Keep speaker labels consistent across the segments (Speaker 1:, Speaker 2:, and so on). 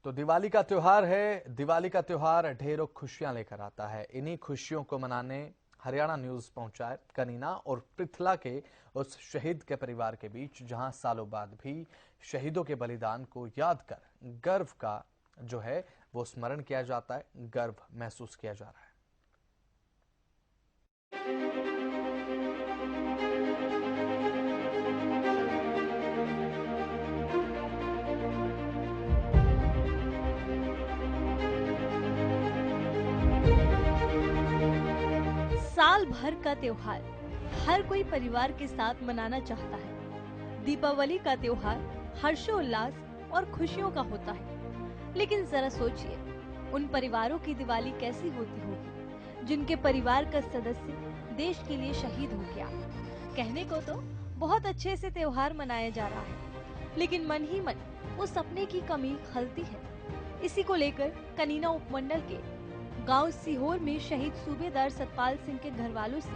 Speaker 1: तो दिवाली का त्योहार है। दिवाली का त्योहार ढेरों खुशियां लेकर आता है। इन्हीं खुशियों को मनाने हरियाणा न्यूज पहुंचा है कनीना और पृथला के उस शहीद के परिवार के बीच, जहां सालों बाद भी शहीदों के बलिदान को याद कर गर्व का जो है वो स्मरण किया जाता है, गर्व महसूस किया जा रहा है।
Speaker 2: साल भर का त्योहार हर कोई परिवार के साथ मनाना चाहता है। दीपावली का त्योहार हर्षोल्लास और खुशियों का होता है, लेकिन जरा सोचिए, उन परिवारों की दिवाली कैसी होती होगी जिनके परिवार का सदस्य देश के लिए शहीद हो गया। कहने को तो बहुत अच्छे से त्योहार मनाया जा रहा है, लेकिन मन ही मन उस सपने की कमी खलती है। इसी को लेकर कनीना उपमंडल के गांव सीहोर में शहीद सूबेदार सतपाल सिंह के घर वालों से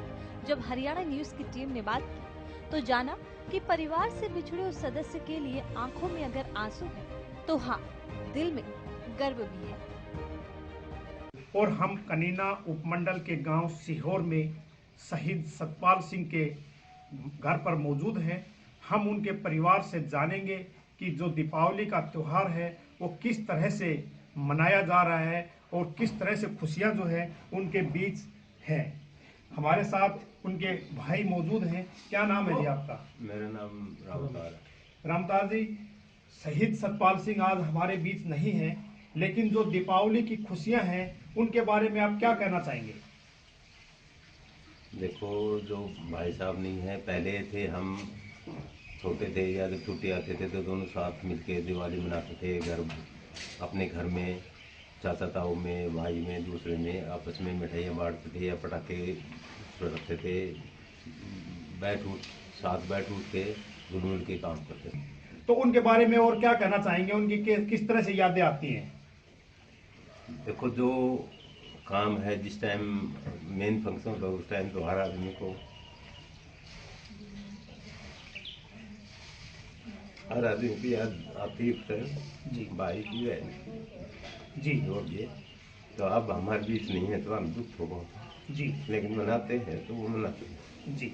Speaker 2: जब हरियाणा न्यूज की टीम ने बात की, तो जाना कि परिवार से बिछड़े उस सदस्य के लिए आंखों में अगर आंसू है तो हाँ, दिल में गर्व भी है।
Speaker 3: और हम कनीना उपमंडल के गांव सीहोर में शहीद सतपाल सिंह के घर पर मौजूद हैं। हम उनके परिवार से जानेंगे कि जो दीपावली का त्योहार है वो किस तरह से मनाया जा रहा है और किस तरह से खुशियां जो है उनके बीच है। हमारे साथ उनके भाई मौजूद हैं। क्या नाम है जी आपका?
Speaker 4: मेरा नाम रामतार है।
Speaker 3: रामतार जी, शहीद सतपाल सिंह आज हमारे बीच नहीं है, लेकिन जो दीपावली की खुशियां हैं उनके बारे में आप क्या कहना चाहेंगे?
Speaker 4: देखो, जो भाई साहब नहीं है, पहले थे, हम छोटे थे या जब छुट्टी आते थे तो दोनों साथ मिलके दिवाली मनाते थे। घर अपने घर में, चाचा ताऊ में, भाई में, दूसरे में आपस में मिठाइयाँ बांटते थे या पटाखे रखते थे। साथ बैठ उठ के मिल के काम करते थे।
Speaker 3: तो उनके बारे में और क्या कहना चाहेंगे? उनकी किस तरह से यादें आती हैं?
Speaker 4: देखो, जो काम है, जिस टाइम मेन फंक्शन होता है उस टाइम तो हर आदमी को की याद आती है जी, भाई की है
Speaker 3: जी
Speaker 4: ये। तो अब हमारे बीच नहीं है तो हम दुख होगा
Speaker 3: जी,
Speaker 4: लेकिन मनाते हैं तो वो मनाते हैं
Speaker 3: जी।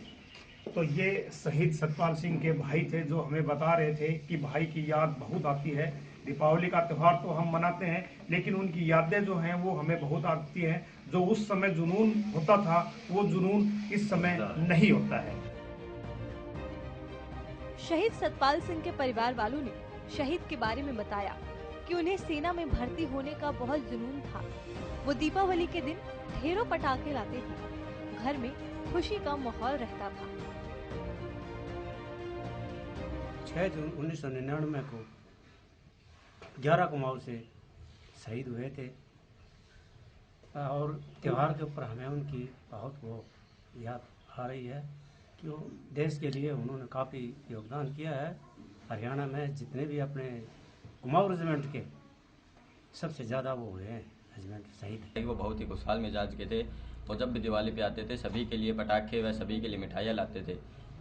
Speaker 3: तो ये शहीद सतपाल सिंह के भाई थे जो हमें बता रहे थे कि भाई की याद बहुत आती है। दीपावली का त्यौहार तो हम मनाते हैं, लेकिन उनकी यादें जो हैं वो हमें बहुत आती हैं। जो उस समय जुनून होता था वो जुनून इस समय नहीं होता है।
Speaker 2: शहीद सतपाल सिंह के परिवार वालों ने शहीद के बारे में बताया कि उन्हें सेना में भर्ती होने का बहुत जुनून था। वो दीपावली के दिन ढेरों पटाखे लाते थे, घर में खुशी का माहौल रहता था।
Speaker 5: 6 जून 1999 को 11 कुमाऊं से शहीद हुए थे और त्यौहार के ऊपर हमें उनकी बहुत वो याद आ रही है कि वो देश के लिए उन्होंने काफ़ी योगदान किया है। हरियाणा में जितने भी अपने कुमाऊं रेजिमेंट के सबसे ज़्यादा वो हुए हैं रेजिमेंट शहीद।
Speaker 6: वो बहुत ही खुशहाल मिजाज के थे और जब भी दिवाली पे आते थे सभी के लिए पटाखे व सभी के लिए मिठाइयाँ लाते थे।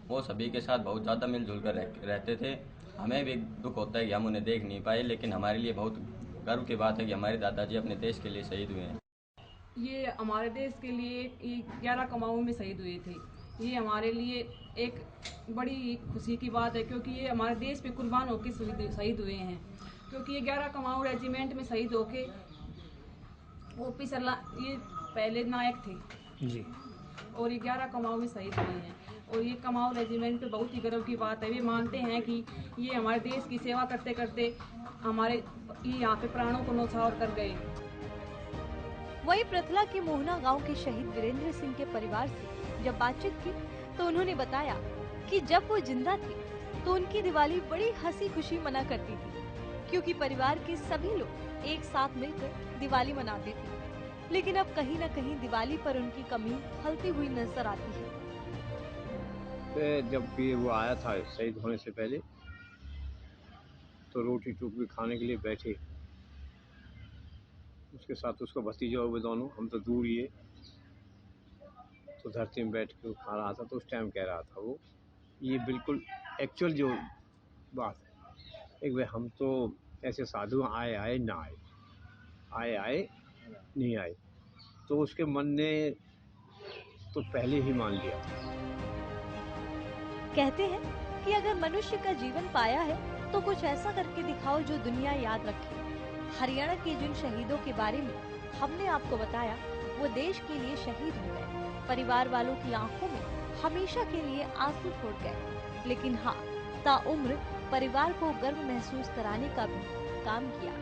Speaker 6: वो सभी के साथ बहुत ज़्यादा मिलजुल कर रहते थे। हमें भी दुख होता है कि हम उन्हें देख नहीं पाए, लेकिन हमारे लिए बहुत गर्व की बात है कि हमारे दादाजी अपने देश के लिए शहीद हुए हैं।
Speaker 7: ये हमारे देश के लिए 11 कुमाऊं में शहीद हुए थे। ये हमारे लिए एक बड़ी खुशी की बात है, क्योंकि ये हमारे देश पे कुर्बान होकर शहीद हुए हैं। क्योंकि ये 11 कुमाऊं रेजिमेंट में शहीद होके ओपी सरला ये पहले नायक थे
Speaker 5: जी,
Speaker 7: और ये 11 कुमाऊं में शहीद हुए हैं। और ये कुमाऊं रेजिमेंट पे बहुत ही गर्व की बात है। वे मानते हैं कि ये हमारे देश की सेवा करते करते हमारे ये यहाँ पे प्राणों को न्यौछावर कर गए।
Speaker 2: वही पृथला के मोहना गांव के शहीद वीरेंद्र सिंह के परिवार से जब बातचीत की तो उन्होंने बताया कि जब वो जिंदा थे तो उनकी दिवाली बड़ी हंसी खुशी मना करती थी, क्योंकि परिवार के सभी लोग एक साथ मिलकर दिवाली मनाते थे। लेकिन अब कहीं न कहीं दिवाली पर उनकी कमी खलती हुई नजर आती है।
Speaker 8: जब भी वो आया था शहीद होने से पहले, तो रोटी टूक भी खाने के लिए बैठे, उसके साथ उसका भतीजा हुए दोनों, हम तो दूर ही है, तो धरती में बैठ के खा रहा था। तो उस टाइम कह रहा था वो, ये बिल्कुल एक्चुअल जो बात है। एक भाई हम तो ऐसे साधु आए आए ना आए, आए आए नहीं आए, तो उसके मन ने तो पहले ही मान लिया था।
Speaker 2: कहते हैं कि अगर मनुष्य का जीवन पाया है तो कुछ ऐसा करके दिखाओ जो दुनिया याद रखे। हरियाणा के जिन शहीदों के बारे में हमने आपको बताया वो देश के लिए शहीद हो गए, परिवार वालों की आंखों में हमेशा के लिए आंसू छोड़ गए, लेकिन हाँ, ताउम्र परिवार को गर्व महसूस कराने का भी काम किया।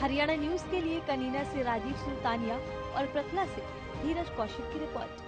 Speaker 2: हरियाणा न्यूज के लिए कनीना से राजीव सुल्तानिया और पृथला से धीरज कौशिक की रिपोर्ट।